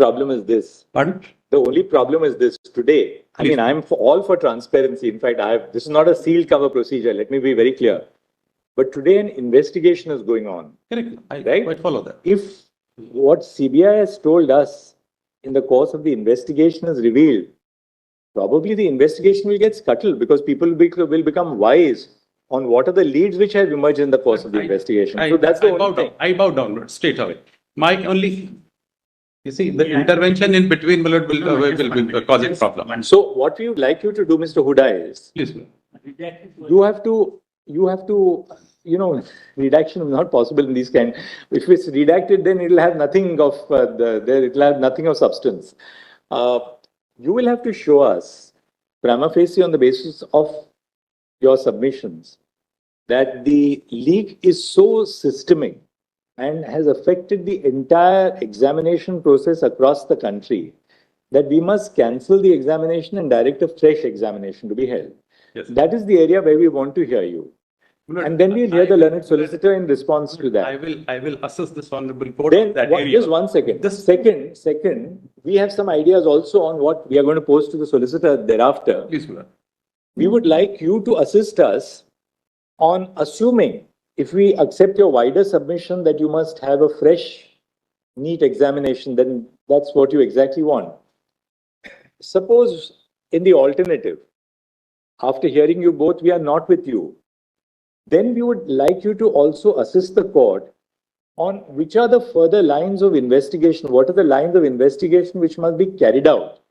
problem is this. Pardon? The only problem is this today. I mean, I'm all for transparency. In fact, this is not a sealed cover procedure. Let me be very clear. But today an investigation is going on. Correct. I right? quite follow that. If what CBI has told us in the course of the investigation is revealed, probably the investigation will get scuttled because people will become wise on what are the leads which have emerged in the course of the investigation. So that's the only thing. I bow down straight away. My only, you see, the intervention in between will cause a problem. So what we would like you to do, Mr. Huda, is Please. you have to, redaction is not possible in these kind. If it's redacted, then it'll have nothing of it'll have nothing of substance. You will have to show us prima facie on the basis of your submissions that the leak is so systemic and has affected the entire examination process across the country that we must cancel the examination and direct a fresh examination to be held. Yes. That is the area where we want to hear you. And then we'll hear the learned solicitor in response to that. I will assess this honorable court. Then, just 1 second. Second, we have some ideas also on what we are going to pose to the solicitor thereafter. Please, Mullah. We would like you to assist us on assuming, if we accept your wider submission that you must have a fresh, neat examination, then that's what you exactly want. Suppose in the alternative, after hearing you both, we are not with you. Then we would like you to also assist the court on which are the further lines of investigation, what are the lines of investigation which must be carried out,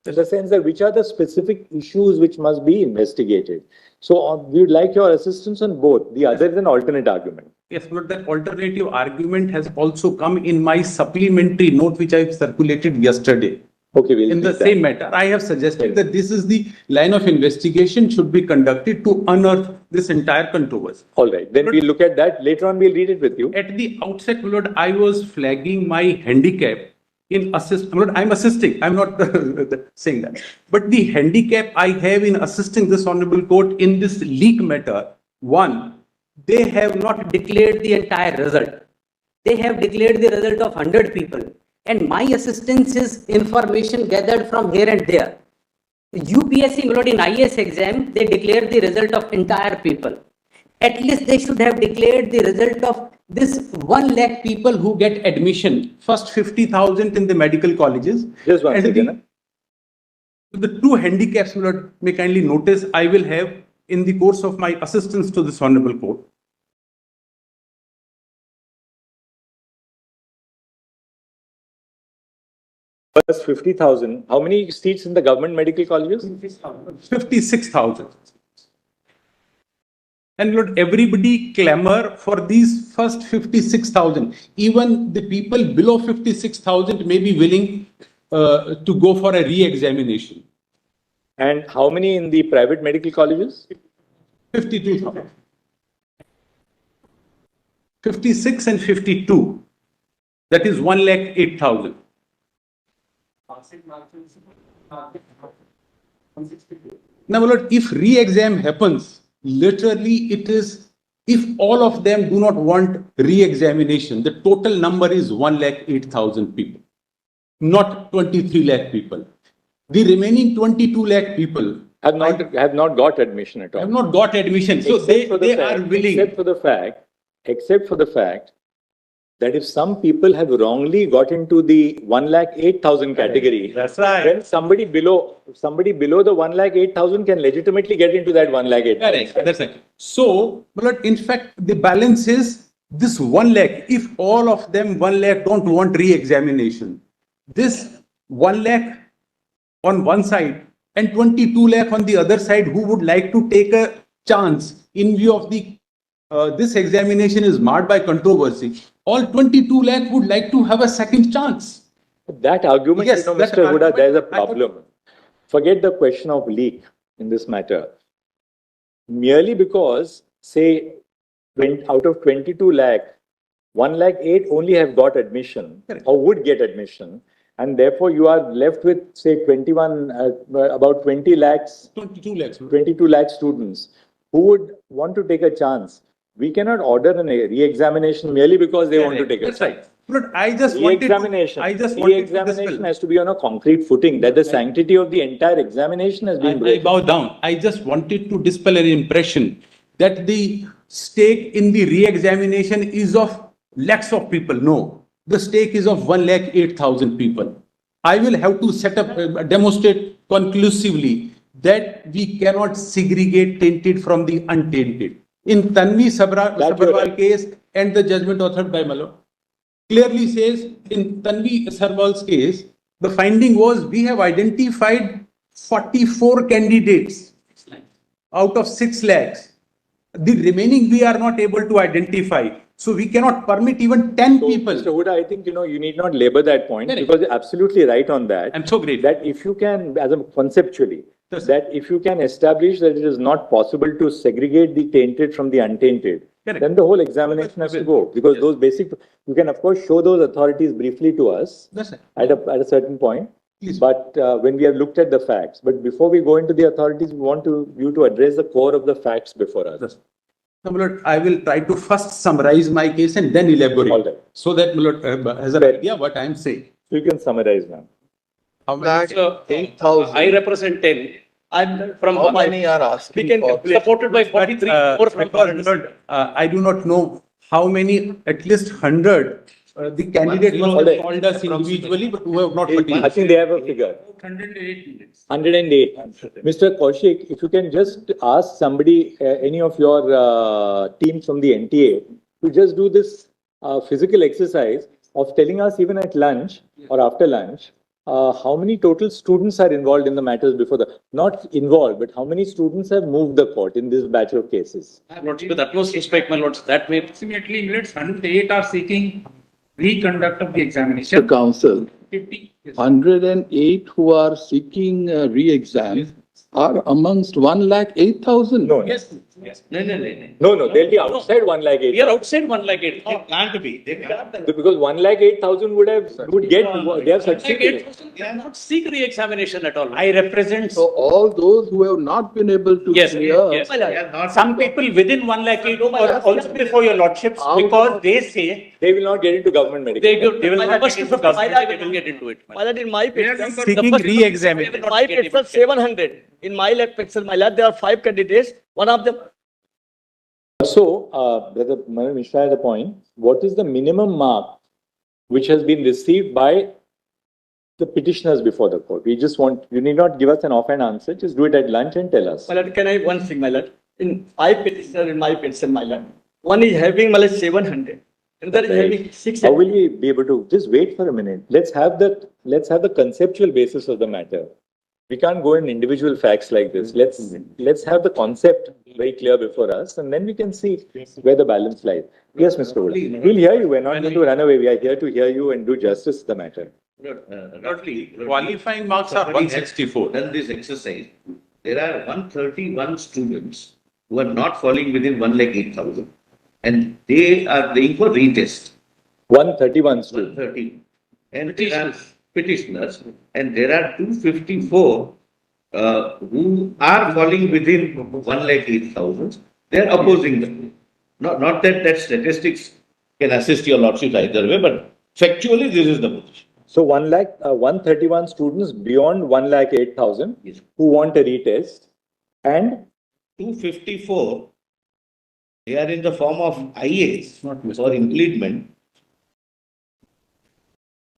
in the sense that which are the specific issues which must be investigated. So we would like your assistance on both. The other is an alternate argument. Yes, but that alternative argument has also come in my supplementary note which I circulated yesterday. Okay, we'll in the same matter, I have suggested that this is the line of investigation should be conducted to unearth this entire controversy. All right, then we'll look at that. Later on, we'll read it with you. At the outset, my lord, I was flagging my handicap in assist. I'm assisting. I'm not saying that. But the handicap I have in assisting this honorable court in this leak matter, one, they have not declared the entire result. They have declared the result of 100 people. And my assistance is information gathered from here and there. UPSC, my lord, in IAS exam, they declared the result of entire people. At least they should have declared the result of this 1 lakh people who get admission. First 50,000 in the medical colleges. Just one second. The two handicaps, my lord, may kindly notice I will have in the course of my assistance to this honorable court. First 50,000. How many seats in the government medical colleges? 56,000. And Lord, everybody clamor for these first 56,000. Even the people below 56,000 may be willing to go for a re-examination. And how many in the private medical colleges? 52,000. 56 and 52. That is 1,08,000. Now, my lord, if re-exam happens, literally it is, if all of them do not want re-examination, the total number is 1,08,000 people, not 23 lakh people. The remaining 22 lakh people have not got admission at all. Have not got admission. So they are willing. Except for the fact that if some people have wrongly got into the 1,08,000 category, that's right. Then somebody below the 1,08,000 can legitimately get into that 1,08,000. Correct. That's right. So, but in fact, the balance is this 1 lakh. If all of them 1 lakh don't want re-examination, this 1 lakh on one side and 22 lakh on the other side, who would like to take a chance in view of the this examination is marred by controversy. All 22 lakh would like to have a second chance. That argument, yes, Mr. Huda, there's a problem. Forget the question of leak in this matter. Merely because, say, out of 22 lakh, 1,08,000 only have got admission. Correct. Or would get admission. And therefore, you are left with, say, about 20 lakhs, 22 lakh students who would want to take a chance. We cannot order a re-examination merely because they want to take a chance. Right. But I just wanted to, Re-examination. I just wanted to Re-examination dispel. has to be on a concrete footing, that the sanctity of the entire examination has been I broken. bow down. I just wanted to dispel an impression that the stake in the re-examination is of lakhs of people. No, the stake is of 1,08,000 people. I will have to set up, demonstrate conclusively that we cannot segregate tainted from the untainted. In Tanvi Sabharwal case and the judgment authored by Malo, clearly says in Tanvi Sarwal's case, the finding was we have identified 44 candidates out of 6 lakhs. The remaining we are not able to identify. So we cannot permit even 10 people. Mr. Huda, I think, you need not labor that point, Correct. because you're absolutely right on that. I'm so grateful. That if you can, conceptually, Yes. that if you can establish that it is not possible to segregate the tainted from the untainted, Correct. then the whole examination has to go. Because those basic, you can of course show those authorities briefly to us That's it. at a certain point. Please. But when we have looked at the facts, but before we go into the authorities, we want you to address the core of the facts before us. Yes. So, my lord, I will try to first summarize my case and then elaborate. All right. So that my lord has an Right. idea what I am saying. You can summarize now. How many? So, 8,000. I represent 10. I'm from How Mumbai. many are We asking can, for? supported by 43 more from Because, foreigners. Lord, I do not know how many, at least 100, the candidates must All have right. called us individually, but who have not I materialized. think they have a figure. 108. Mr. Kaushik, if you can just ask somebody, any of your team from the NTA, to just do this physical exercise of telling us even at lunch or after lunch, how many total students are involved in the matters before not involved, but how many students have moved the court in this batch of cases? Lords, with utmost respect, my lords, that way. Approximately, let's 108 are seeking reconduct of the Mr. examination. Counsel, 50. Yes. 108 who are seeking re-exam are amongst 108,000. No, Yes. no, they'll be outside 108,000. We are outside 108. They can't be. They can't. Because 108,000 would get, they have succeeded. They are not seek re-examination at all. I represent So all those who have not been able to Yes, clear. yes. They are not. some people within 1,08,000 or also before your lordships, because they say They will not get into government medical. They give, They will my not lords get to into 55 government. lakh, they will get into it. My lord, in my petition, Seeking the first- re-examination. in my petition 700. In my petition, my lord, there are 5 candidates. One of them. So, Brother Manan Mishra had a point. What is the minimum mark which has been received by the petitioners before the court? We just want, you need not give us an offhand answer, just do it at lunch and tell us. My lord, can I one thing, my lord? In 5 petitioner in my petition, my lord. One is having, my lord, 700. Another is Right. having 600. How will we be able to, just wait for a minute. Let's have the conceptual basis of the matter. We can't go in individual facts like this. Let's have the concept very clear before us, and then we can see where the balance lies. Yes, Mr. Ola. We'll hear you. We're not going to run away. We are here to hear you and do justice to the matter. Roughly, Qualifying marks are somebody has 164. Done this exercise. There are 131 students who are not falling within 108,000. And they are playing for retest. 131 students. 130. And there are petitioners. And there are 254 who are falling within 108,000. They are opposing them. Not that statistics can assist your lordship either way, but factually this is the position. So 131 students beyond 108,000 Yes. who want a retest, and 254, they are in the form of IAs for implement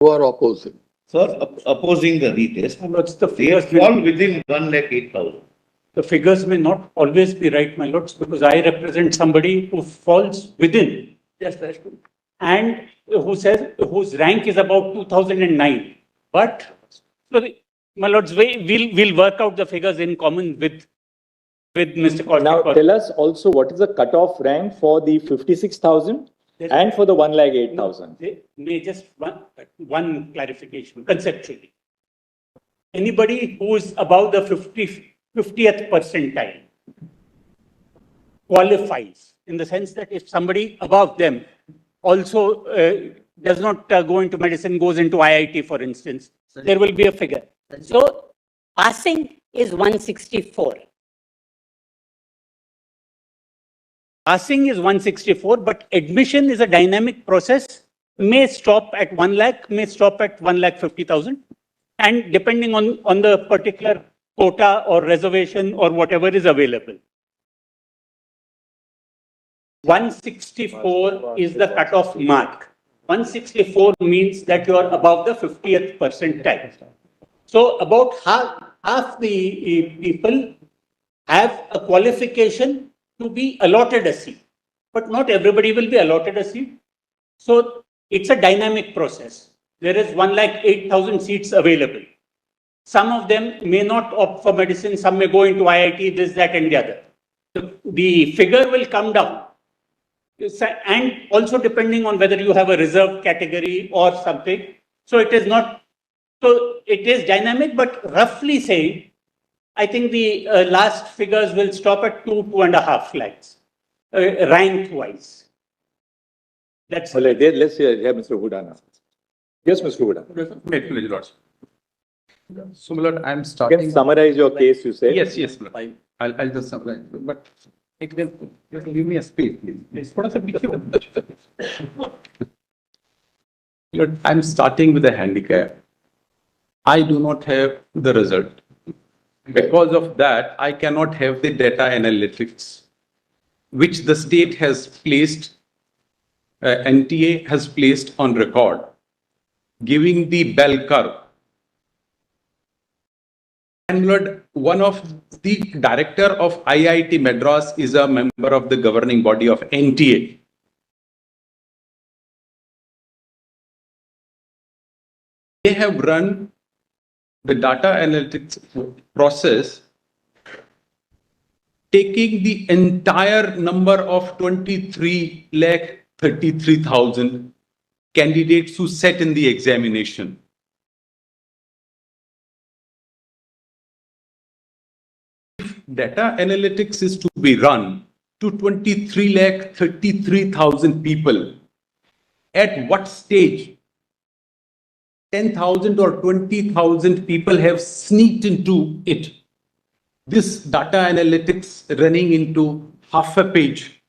Who are opposing. for opposing the retest. lords, the They figures, fall within 108,000. the figures may not always be right, my lords, because I represent somebody who falls within Yes, that's true. and who says, whose rank is about 2009. But, so my lords, we'll work out the figures in common with Mr. Kaushik. now tell us also what is the cutoff rank for the 56,000 and for the 108,000. May just one clarification conceptually. Anybody who is above the 50th percentile qualifies in the sense that if somebody above them also does not go into medicine, goes into IIT, for instance, there will be a figure. So passing is 164. Passing is 164, but admission is a dynamic process may stop at 1 lakh, may stop at 1,50,000. And depending on the particular quota or reservation or whatever is available. 164 is the cutoff mark. 164 means that you are above the 50th percentile. So about half the people have a qualification to be allotted a seat, but not everybody will be allotted a seat. So it's a dynamic process. There is 1,08,000 seats available. Some of them may not opt for medicine, some may go into IIT, this, that, and the other. The figure will come down. And also depending on whether you have a reserved category or something. So it is not, so it is dynamic, but roughly saying, I think the last figures will stop at 2.5 lakhs, rank wise. That's Well, let's hear Mr. Hudana. Yes, Mr. Hudana. So, my lord, I'm You starting. can summarize your case, you said. Yes, yes, my lord. I'll just summarize, but it will, just give me a space, please. थोड़ा सा पीछे हो। Lord, I'm starting with a handicap. I do not have the result. Because of that, I cannot have the data analytics, which the state has placed, NTA has placed on record, giving the bell curve. And Lord, one of the director of IIT Madras is a member of the governing body of NTA. They have run the data analytics process, taking the entire number of 23,33,000 candidates who sat in the examination. Data analytics is to be run to 23,33,000 people. At what stage 10,000 or 20,000 people have sneaked into it? This data analytics running into half a page,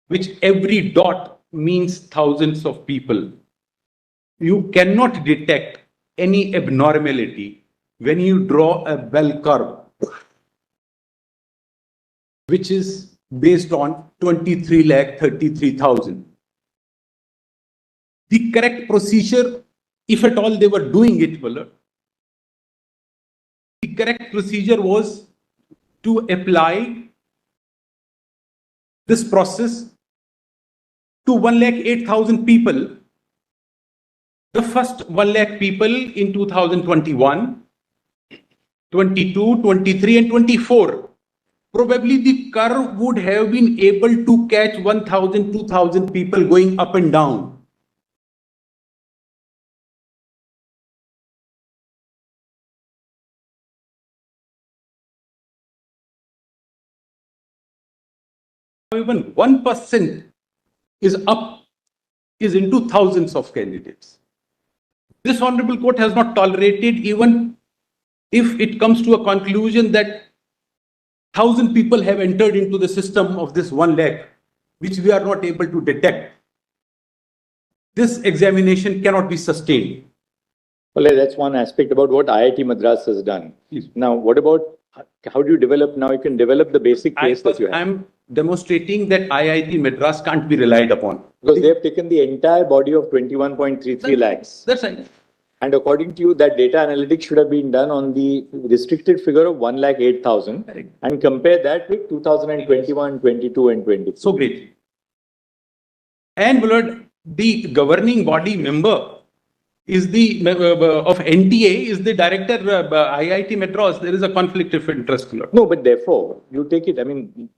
which every dot means thousands of people. You cannot detect any abnormality when you draw a bell curve, which is based on 23,33,000. The correct procedure, if at all they were doing it, the correct procedure was to apply this process to 1,08,000 people. The first 1 lakh people in 2021, 22, 23, and 24. Probably the curve would have been able to catch 1,000, 2,000 people going up and down. Even 1% is up, is into thousands of candidates. This honorable court has not tolerated, even if it comes to a conclusion that 1,000 people have entered into the system of this 1 lakh, which we are not able to detect. This examination cannot be sustained. Well, that's one aspect about what IIT Madras has done. Yes. Now, what about how do you develop? Now you can develop the basic case that you have. I'm demonstrating that IIT Madras can't be relied upon. Because they have taken the entire body of 21.33 lakhs. That's right. And according to you, that data analytics should have been done on the restricted figure of 1,08,000 and compare that with 2021, 22, and 23. So great. And Lord, the governing body member is the of NTA is the director IIT Madras. There is a conflict of interest, Lord. No, but therefore, you take it, I mean,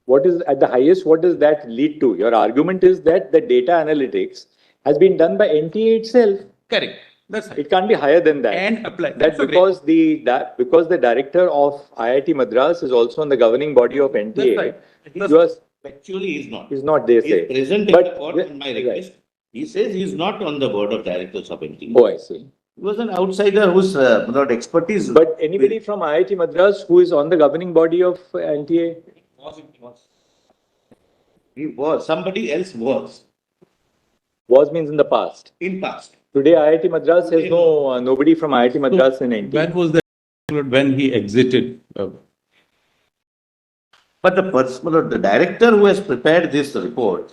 what is at the highest, what does that lead to? Your argument is that the data analytics has been done by NTA itself. Correct. That's right. It can't be higher than that. And apply. That because because the director of IIT Madras is also on the governing body of NTA. That's right. Actually, he's not. Is not, they say. He's present in But the court on my request. He says he's not on the board of directors of NTA. Oh, I see. He was an outsider who's without expertise. But anybody from IIT Madras who is on the governing body of NTA? He was. Somebody else was. Was means in the past. in past. Today, IIT Madras has nobody from IIT Madras in NT. When was that, when he exited? But the person, the director who has prepared this report